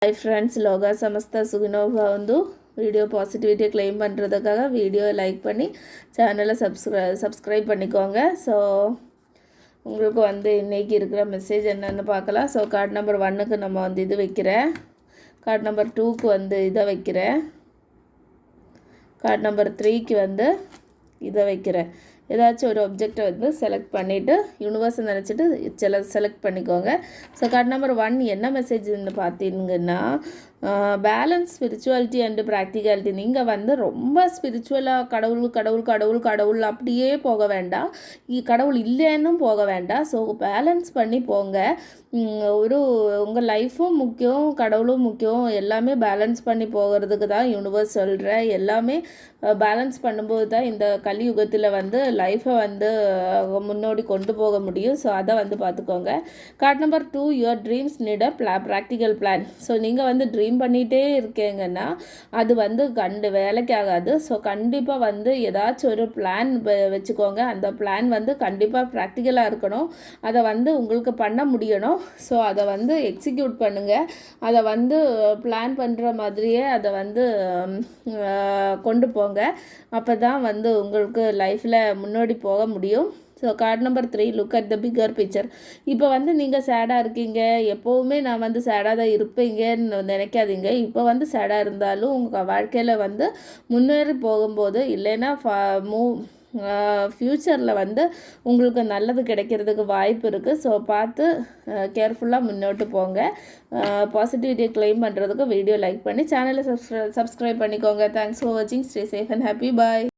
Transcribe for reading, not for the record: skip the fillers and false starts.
Hi friends, Loga Samastha Sugino Bhavandu. Video பாசிட்டிவிட்டியை claim பண்ணுறதுக்காக video like பண்ணி சேனலை சப்ஸ்கிரைப் பண்ணிக்கோங்க. ஸோ உங்களுக்கு வந்து இன்றைக்கி இருக்கிற மெசேஜ் என்னென்னு பார்க்கலாம். ஸோ கார்டு நம்பர் 1க்கு நம்ம வந்து இது வைக்கிறேன், கார்டு நம்பர் 2க்கு வந்து இதை வைக்கிறேன், கார்டு நம்பர் 3க்கு வந்து இதை வைக்கிறேன். ஏதாச்சும் ஒரு ஆப்ஜெக்டை வந்து செலக்ட் பண்ணிவிட்டு யூனிவர்ஸை நினச்சிட்டு செலக்ட் பண்ணிக்கோங்க. ஸோ கார்டு நம்பர் 1 என்ன மெசேஜ்னு பார்த்தீங்கன்னா, பேலன்ஸ் ஸ்பிரிச்சுவாலிட்டி அண்டு ப்ராக்டிகாலிட்டி. நீங்கள் வந்து ரொம்ப ஸ்பிரிச்சுவலாக கடவுள் கடவுள் கடவுள் கடவுள் அப்படியே போக வேண்டாம், கடவுள் இல்லைன்னும் போக வேண்டாம். ஸோ பேலன்ஸ் பண்ணி போங்க. உங்கள் லைஃப்பும் முக்கியம், கடவுளும் முக்கியம். எல்லாமே பேலன்ஸ் பண்ணி போகிறதுக்கு தான் யூனிவர்ஸ் சொல்கிறேன். எல்லாமே பேலன்ஸ் பண்ணும்போது தான் இந்த கலியுகத்தில் வந்து லைஃப்பை வந்து முன்னோடி கொண்டு போக முடியும். ஸோ அதை வந்து பார்த்துக்கோங்க. Card number 2, your dreams need a practical plan. So நீங்கள் வந்து ட்ரீம் பண்ணிகிட்டே இருக்கீங்கன்னா அது வந்து வேலைக்கு ஆகாது. ஸோ கண்டிப்பாக வந்து ஏதாச்சும் ஒரு பிளான் வச்சுக்கோங்க. அந்த பிளான் வந்து கண்டிப்பாக ப்ராக்டிக்கலாக இருக்கணும். அதை வந்து உங்களுக்கு பண்ண முடியணும். ஸோ அதை வந்து எக்ஸிக்யூட் பண்ணுங்கள். அதை வந்து பிளான் பண்ணுற மாதிரியே அதை வந்து கொண்டு போங்க. அப்போ தான் வந்து உங்களுக்கு லைஃப்பில் முன்னோடி போக முடியும். So card number 3, look at the bigger picture. இப்போ வந்து நீங்கள் சேடாக இருக்கீங்க, எப்போவுமே நான் வந்து சேடாக தான் இருப்பீங்கன்னு நினைக்காதீங்க. இப்போ வந்து சேடாக இருந்தாலும் உங்கள் வாழ்க்கையில் வந்து முன்னேறி போகும்போது இல்லைன்னா ஃப்யூச்சரில் வந்து உங்களுக்கு நல்லது கிடைக்கிறதுக்கு வாய்ப்பு இருக்குது. ஸோ பார்த்து கேர்ஃபுல்லாக முன்னோட்டு போங்க. பாசிட்டிவிட்டியை கிளைம் பண்ணுறதுக்கு வீடியோ லைக் பண்ணி சேனலை சப்ஸ்கிரைப் பண்ணிக்கோங்க. தேங்க்ஸ் ஃபார் வாட்சிங். Stay safe and happy. Bye.